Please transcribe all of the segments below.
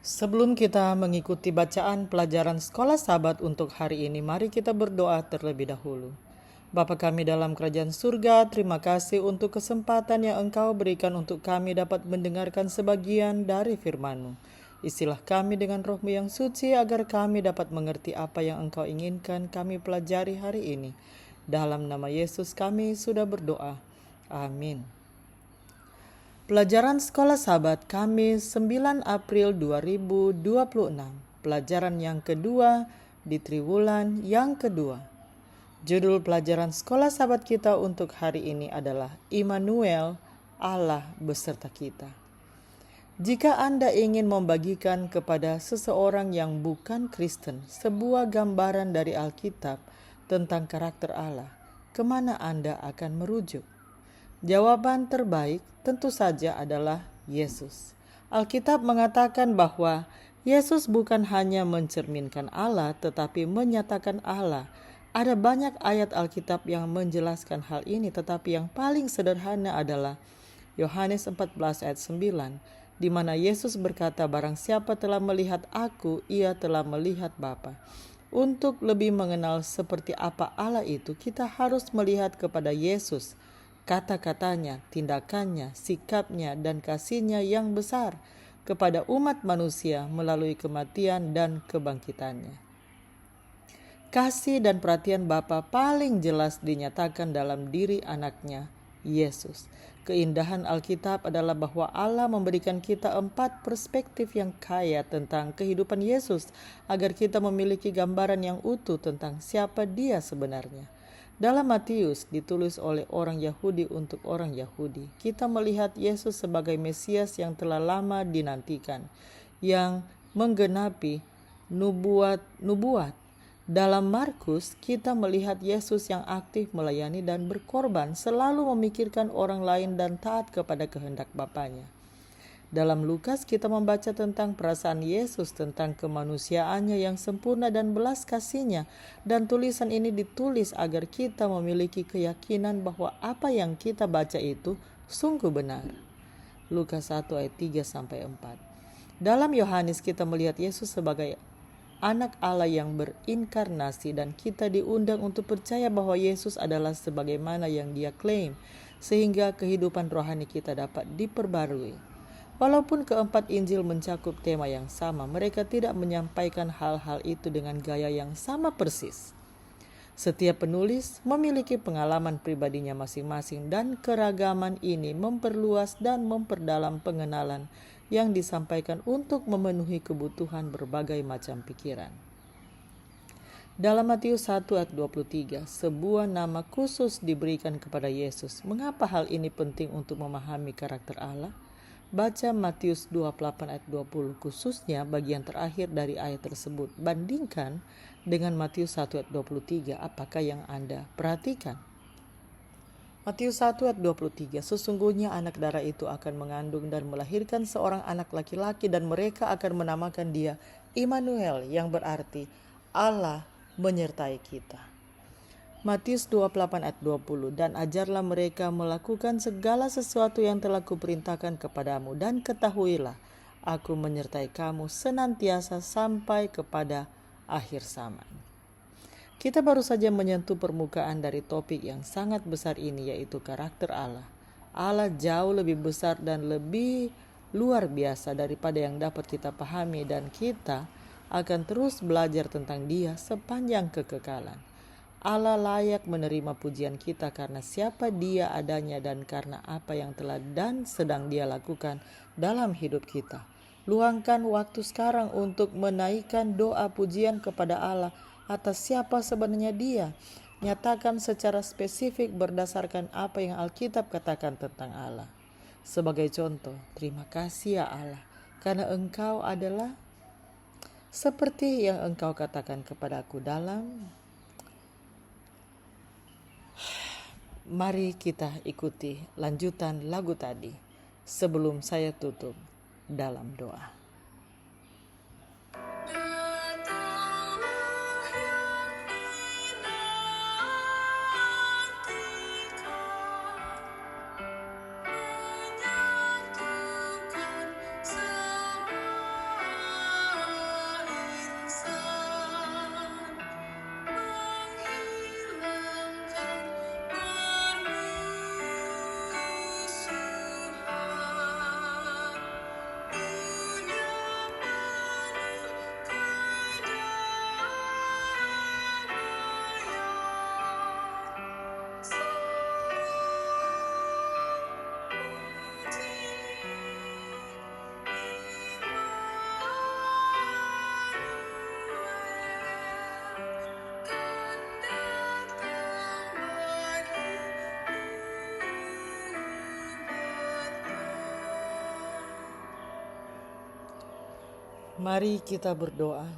Sebelum kita mengikuti bacaan pelajaran Sekolah Sabat untuk hari ini, mari kita berdoa terlebih dahulu. Bapa kami dalam kerajaan surga, terima kasih untuk kesempatan yang Engkau berikan untuk kami dapat mendengarkan sebagian dari firman-Mu. Isilah kami dengan roh-Mu yang suci agar kami dapat mengerti apa yang Engkau inginkan kami pelajari hari ini. Dalam nama Yesus kami sudah berdoa. Amin. Pelajaran Sekolah Sabat Kamis 9 April 2026. Pelajaran yang kedua di triwulan yang kedua. Judul pelajaran Sekolah Sabat kita untuk hari ini adalah Immanuel, Allah beserta kita. Jika Anda ingin membagikan kepada seseorang yang bukan Kristen sebuah gambaran dari Alkitab tentang karakter Allah, kemana Anda akan merujuk? Jawaban terbaik tentu saja adalah Yesus. Alkitab mengatakan bahwa Yesus bukan hanya mencerminkan Allah tetapi menyatakan Allah. Ada banyak ayat Alkitab yang menjelaskan hal ini, tetapi yang paling sederhana adalah Yohanes 14 ayat 9, di mana Yesus berkata, "Barang siapa telah melihat aku, ia telah melihat Bapa." Untuk lebih mengenal seperti apa Allah itu, kita harus melihat kepada Yesus, kata-katanya, tindakannya, sikapnya, dan kasihnya yang besar kepada umat manusia melalui kematian dan kebangkitannya. Kasih dan perhatian Bapa paling jelas dinyatakan dalam diri anaknya, Yesus. Keindahan Alkitab adalah bahwa Allah memberikan kita 4 perspektif yang kaya tentang kehidupan Yesus agar kita memiliki gambaran yang utuh tentang siapa Dia sebenarnya. Dalam Matius ditulis oleh orang Yahudi untuk orang Yahudi, kita melihat Yesus sebagai Mesias yang telah lama dinantikan, yang menggenapi nubuat. Dalam Markus, kita melihat Yesus yang aktif melayani dan berkorban, selalu memikirkan orang lain dan taat kepada kehendak Bapanya. Dalam Lukas kita membaca tentang perasaan Yesus tentang kemanusiaannya yang sempurna dan belas kasihnya, dan tulisan ini ditulis agar kita memiliki keyakinan bahwa apa yang kita baca itu sungguh benar. Lukas 1 ayat 3-4. Dalam Yohanes kita melihat Yesus sebagai anak Allah yang berinkarnasi, dan kita diundang untuk percaya bahwa Yesus adalah sebagaimana yang Dia klaim, sehingga kehidupan rohani kita dapat diperbarui. Walaupun keempat Injil mencakup tema yang sama, mereka tidak menyampaikan hal-hal itu dengan gaya yang sama persis. Setiap penulis memiliki pengalaman pribadinya masing-masing, dan keragaman ini memperluas dan memperdalam pengenalan yang disampaikan untuk memenuhi kebutuhan berbagai macam pikiran. Dalam Matius 1 ayat 23, sebuah nama khusus diberikan kepada Yesus. Mengapa hal ini penting untuk memahami karakter Allah? Baca Matius 28 ayat 20, khususnya bagian terakhir dari ayat tersebut. Bandingkan dengan Matius 1 ayat 23, apakah yang Anda perhatikan? Matius 1 ayat 23, sesungguhnya anak darah itu akan mengandung dan melahirkan seorang anak laki-laki, dan mereka akan menamakan dia Immanuel, yang berarti Allah menyertai kita. Matius 28 ayat 20, dan ajarlah mereka melakukan segala sesuatu yang telah kuperintahkan kepadamu, dan ketahuilah, aku menyertai kamu senantiasa sampai kepada akhir zaman. Kita baru saja menyentuh permukaan dari topik yang sangat besar ini, yaitu karakter Allah. Allah jauh lebih besar dan lebih luar biasa daripada yang dapat kita pahami, dan kita akan terus belajar tentang Dia sepanjang kekekalan. Allah layak menerima pujian kita karena siapa Dia adanya dan karena apa yang telah dan sedang Dia lakukan dalam hidup kita. Luangkan waktu sekarang untuk menaikkan doa pujian kepada Allah atas siapa sebenarnya Dia. Nyatakan secara spesifik berdasarkan apa yang Alkitab katakan tentang Allah. Sebagai contoh, terima kasih ya Allah, karena Engkau adalah seperti yang Engkau katakan kepadaku dalam. Mari kita ikuti lanjutan lagu tadi sebelum saya tutup dalam doa. Mari kita berdoa.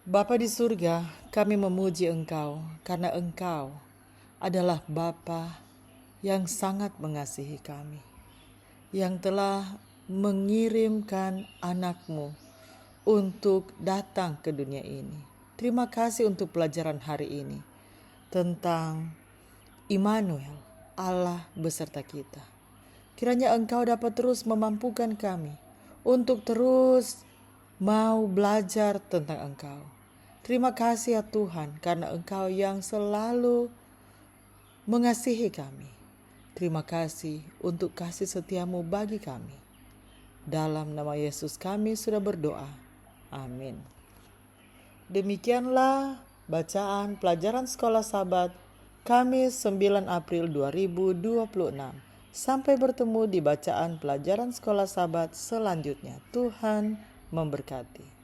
Bapa di surga, kami memuji Engkau karena Engkau adalah Bapa yang sangat mengasihi kami, yang telah mengirimkan anak-Mu untuk datang ke dunia ini. Terima kasih untuk pelajaran hari ini tentang Immanuel, Allah beserta kita. Kiranya Engkau dapat terus memampukan kami untuk terus mau belajar tentang Engkau. Terima kasih ya Tuhan, karena Engkau yang selalu mengasihi kami. Terima kasih untuk kasih setiamu bagi kami. Dalam nama Yesus kami sudah berdoa. Amin. Demikianlah bacaan pelajaran Sekolah Sabat Kamis 9 April 2026. Sampai bertemu di bacaan pelajaran Sekolah Sabat selanjutnya. Tuhan memberkati.